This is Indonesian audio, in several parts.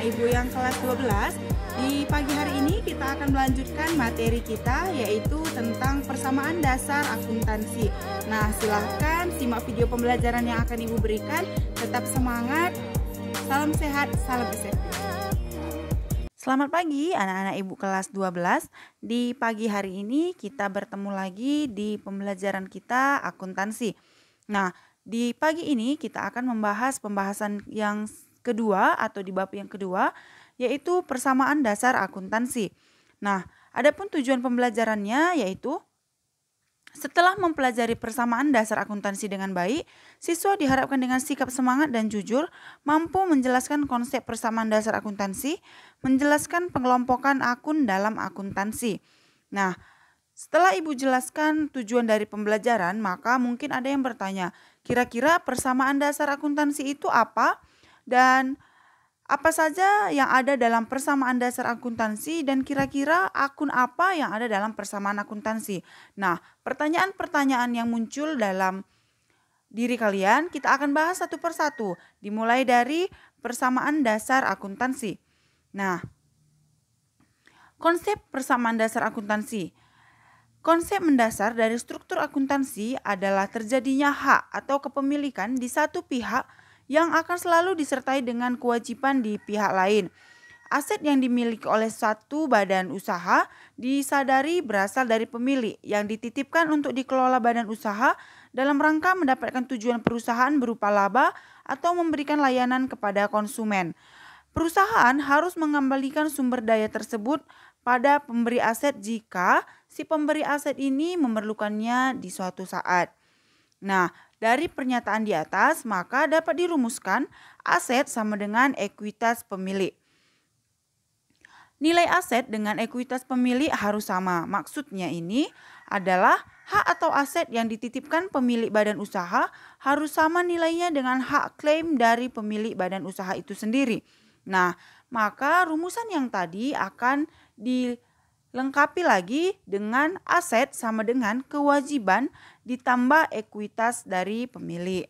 Ibu yang kelas 12. Di pagi hari ini kita akan melanjutkan materi kita, yaitu tentang persamaan dasar akuntansi. Nah, silahkan simak video pembelajaran yang akan Ibu berikan. Tetap semangat, salam sehat, salam SFB. Selamat pagi anak-anak Ibu kelas 12. Di pagi hari ini kita bertemu lagi di pembelajaran kita akuntansi. Nah, di pagi ini kita akan membahas pembahasan yang kedua atau di bab yang kedua, yaitu persamaan dasar akuntansi. Nah, adapun tujuan pembelajarannya yaitu setelah mempelajari persamaan dasar akuntansi dengan baik, siswa diharapkan dengan sikap semangat dan jujur mampu menjelaskan konsep persamaan dasar akuntansi, menjelaskan pengelompokan akun dalam akuntansi. Nah, setelah Ibu jelaskan tujuan dari pembelajaran, maka mungkin ada yang bertanya, kira-kira persamaan dasar akuntansi itu apa? Dan apa saja yang ada dalam persamaan dasar akuntansi dan kira-kira akun apa yang ada dalam persamaan akuntansi? Nah, pertanyaan-pertanyaan yang muncul dalam diri kalian kita akan bahas satu persatu, dimulai dari persamaan dasar akuntansi. Nah, konsep persamaan dasar akuntansi. Konsep mendasar dari struktur akuntansi adalah terjadinya hak atau kepemilikan di satu pihak yang akan selalu disertai dengan kewajiban di pihak lain. Aset yang dimiliki oleh satu badan usaha disadari berasal dari pemilik yang dititipkan untuk dikelola badan usaha dalam rangka mendapatkan tujuan perusahaan berupa laba atau memberikan layanan kepada konsumen. Perusahaan harus mengembalikan sumber daya tersebut pada pemberi aset jika si pemberi aset ini memerlukannya di suatu saat. Nah, dari pernyataan di atas maka dapat dirumuskan aset sama dengan ekuitas pemilik. Nilai aset dengan ekuitas pemilik harus sama. Maksudnya ini adalah hak atau aset yang dititipkan pemilik badan usaha harus sama nilainya dengan hak klaim dari pemilik badan usaha itu sendiri. Nah, maka rumusan yang tadi akan dilengkapi lagi dengan aset sama dengan kewajiban ditambah ekuitas dari pemilik.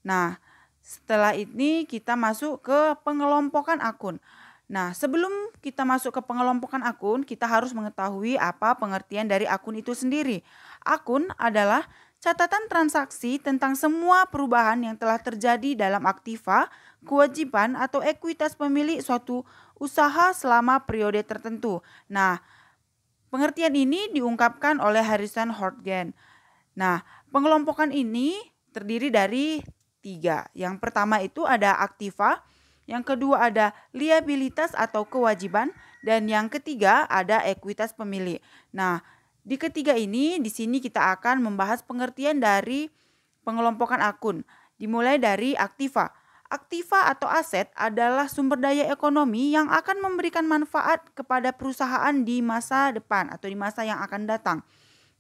Nah, setelah ini kita masuk ke pengelompokan akun. Nah, sebelum kita masuk ke pengelompokan akun, kita harus mengetahui apa pengertian dari akun itu sendiri. Akun adalah catatan transaksi tentang semua perubahan yang telah terjadi dalam aktiva, kewajiban atau ekuitas pemilik suatu usaha selama periode tertentu. Nah, pengertian ini diungkapkan oleh Harrison Hortgen. Nah, pengelompokan ini terdiri dari 3. Yang pertama itu ada aktiva, yang kedua ada liabilitas atau kewajiban, dan yang ketiga ada ekuitas pemilik. Nah, di ketiga ini di sini kita akan membahas pengertian dari pengelompokan akun. Dimulai dari aktiva. Aktiva atau aset adalah sumber daya ekonomi yang akan memberikan manfaat kepada perusahaan di masa depan atau di masa yang akan datang.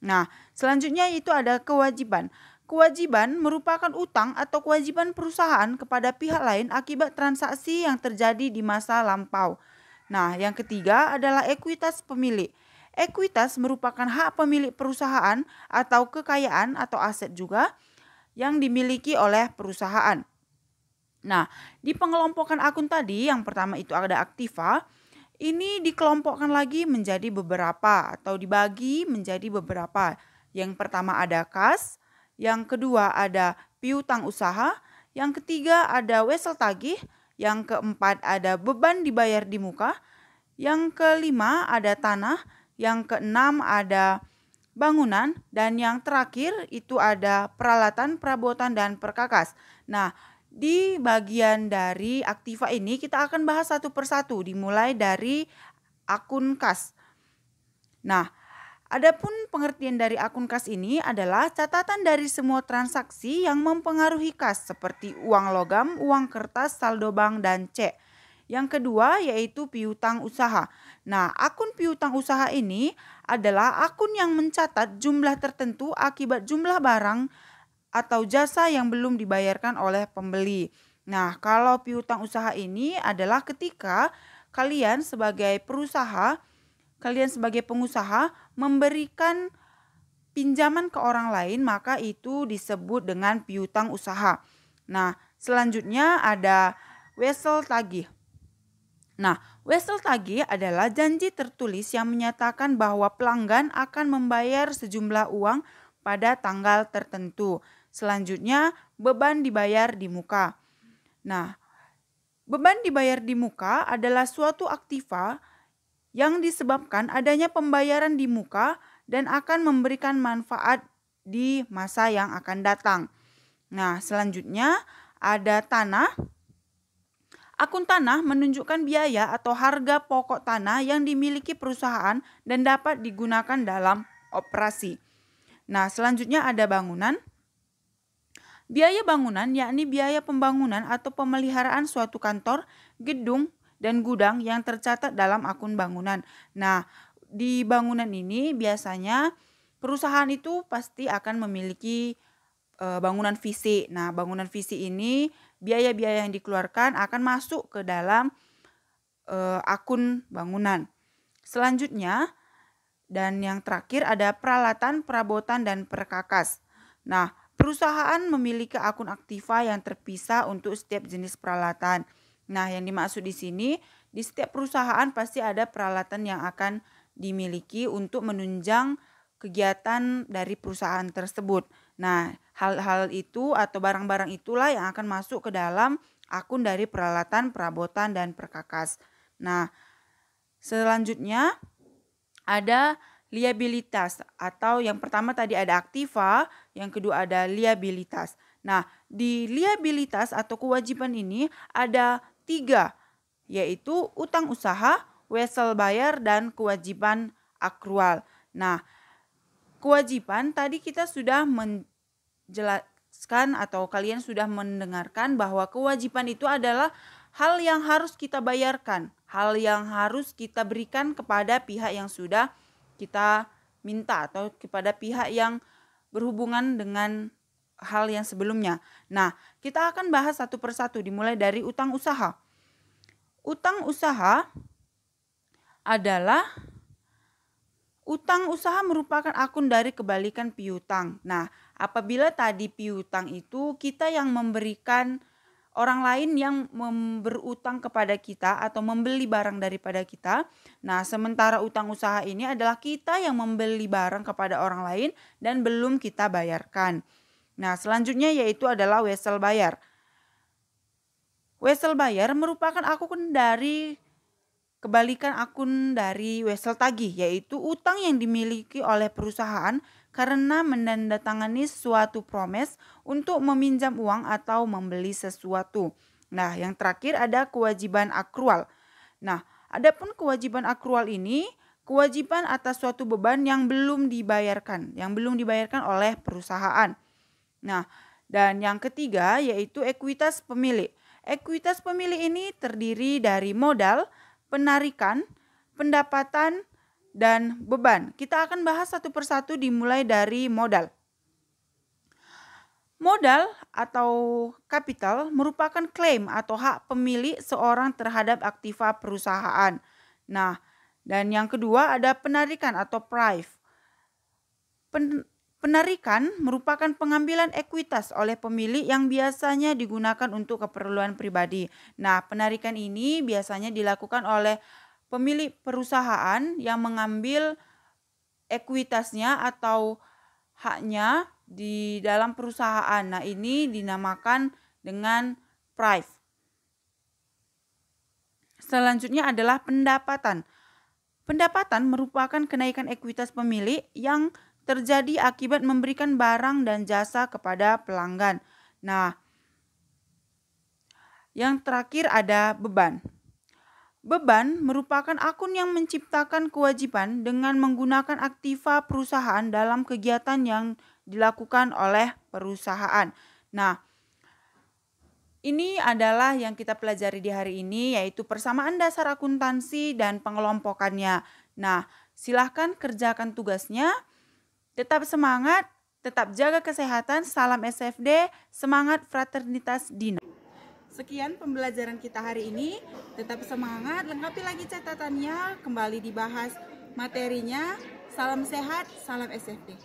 Nah, selanjutnya itu ada kewajiban. Kewajiban merupakan utang atau kewajiban perusahaan kepada pihak lain akibat transaksi yang terjadi di masa lampau. Nah, yang ketiga adalah ekuitas pemilik. Ekuitas merupakan hak pemilik perusahaan atau kekayaan atau aset juga yang dimiliki oleh perusahaan. Nah, di pengelompokan akun tadi yang pertama itu ada aktiva, ini dikelompokkan lagi menjadi beberapa atau dibagi menjadi beberapa. Yang pertama ada kas, yang kedua ada piutang usaha, yang ketiga ada wesel tagih, yang keempat ada beban dibayar di muka, yang kelima ada tanah, yang keenam ada bangunan, dan yang terakhir itu ada peralatan, perabotan, dan perkakas. Nah, di bagian dari aktiva ini kita akan bahas satu persatu dimulai dari akun kas. Nah, adapun pengertian dari akun kas ini adalah catatan dari semua transaksi yang mempengaruhi kas seperti uang logam, uang kertas, saldo bank, dan cek. Yang kedua yaitu piutang usaha. Nah, akun piutang usaha ini adalah akun yang mencatat jumlah tertentu akibat jumlah barang atau jasa yang belum dibayarkan oleh pembeli. Nah, kalau piutang usaha ini adalah ketika kalian sebagai pengusaha memberikan pinjaman ke orang lain, maka itu disebut dengan piutang usaha. Nah, selanjutnya ada wesel tagih. Nah, wesel tagih adalah janji tertulis yang menyatakan bahwa pelanggan akan membayar sejumlah uang pada tanggal tertentu. Selanjutnya, beban dibayar di muka. Nah, beban dibayar di muka adalah suatu aktiva yang disebabkan adanya pembayaran di muka dan akan memberikan manfaat di masa yang akan datang. Nah, selanjutnya ada tanah. Akun tanah menunjukkan biaya atau harga pokok tanah yang dimiliki perusahaan dan dapat digunakan dalam operasi. Nah, selanjutnya ada bangunan. Biaya bangunan yakni biaya pembangunan atau pemeliharaan suatu kantor, gedung, dan gudang yang tercatat dalam akun bangunan. Nah, di bangunan ini biasanya perusahaan itu pasti akan memiliki bangunan fisik. Nah, bangunan fisik ini biaya-biaya yang dikeluarkan akan masuk ke dalam akun bangunan. Selanjutnya dan yang terakhir ada peralatan, perabotan, dan perkakas. Nah, perusahaan memiliki akun aktiva yang terpisah untuk setiap jenis peralatan. Nah, yang dimaksud di sini, di setiap perusahaan pasti ada peralatan yang akan dimiliki untuk menunjang kegiatan dari perusahaan tersebut. Nah, hal-hal itu atau barang-barang itulah yang akan masuk ke dalam akun dari peralatan, perabotan, dan perkakas. Nah, selanjutnya ada liabilitas atau yang pertama tadi ada aktiva, yang kedua ada liabilitas. Nah, di liabilitas atau kewajiban ini ada 3, yaitu utang usaha, wesel bayar, dan kewajiban akrual. Nah, kewajiban tadi kita sudah menjelaskan atau kalian sudah mendengarkan bahwa kewajiban itu adalah hal yang harus kita bayarkan, hal yang harus kita berikan kepada pihak yang sudah kita minta atau kepada pihak yang berhubungan dengan hal yang sebelumnya. Nah, kita akan bahas satu persatu dimulai dari utang usaha. Utang usaha adalah utang usaha merupakan akun dari kebalikan piutang. Nah, apabila tadi piutang itu kita yang memberikan orang lain yang berutang kepada kita atau membeli barang daripada kita. Nah, sementara utang usaha ini adalah kita yang membeli barang kepada orang lain dan belum kita bayarkan. Nah, selanjutnya yaitu adalah wesel bayar. Wesel bayar merupakan akun dari kebalikan akun dari wesel tagih, yaitu utang yang dimiliki oleh perusahaan karena menandatangani suatu promes untuk meminjam uang atau membeli sesuatu. Nah, yang terakhir ada kewajiban akrual. Nah, adapun kewajiban akrual ini kewajiban atas suatu beban yang belum dibayarkan oleh perusahaan. Nah, dan yang ketiga yaitu ekuitas pemilik. Ekuitas pemilik ini terdiri dari modal, penarikan, pendapatan, dan beban. Kita akan bahas satu persatu dimulai dari modal. Modal atau kapital merupakan klaim atau hak pemilik seorang terhadap aktiva perusahaan. Nah, dan yang kedua ada penarikan atau prive. Penarikan merupakan pengambilan ekuitas oleh pemilik yang biasanya digunakan untuk keperluan pribadi. Nah, penarikan ini biasanya dilakukan oleh pemilik perusahaan yang mengambil ekuitasnya atau haknya di dalam perusahaan. Nah, ini dinamakan dengan prive. Selanjutnya adalah pendapatan. Pendapatan merupakan kenaikan ekuitas pemilik yang terjadi akibat memberikan barang dan jasa kepada pelanggan. Nah, yang terakhir ada beban. Beban merupakan akun yang menciptakan kewajiban dengan menggunakan aktiva perusahaan dalam kegiatan yang dilakukan oleh perusahaan. Nah, ini adalah yang kita pelajari di hari ini, yaitu persamaan dasar akuntansi dan pengelompokannya. Nah, silahkan kerjakan tugasnya. Tetap semangat, tetap jaga kesehatan, salam SFD, semangat fraternitas Dina. Sekian pembelajaran kita hari ini, tetap semangat, lengkapi lagi catatannya, kembali dibahas materinya. Salam sehat, salam SFD.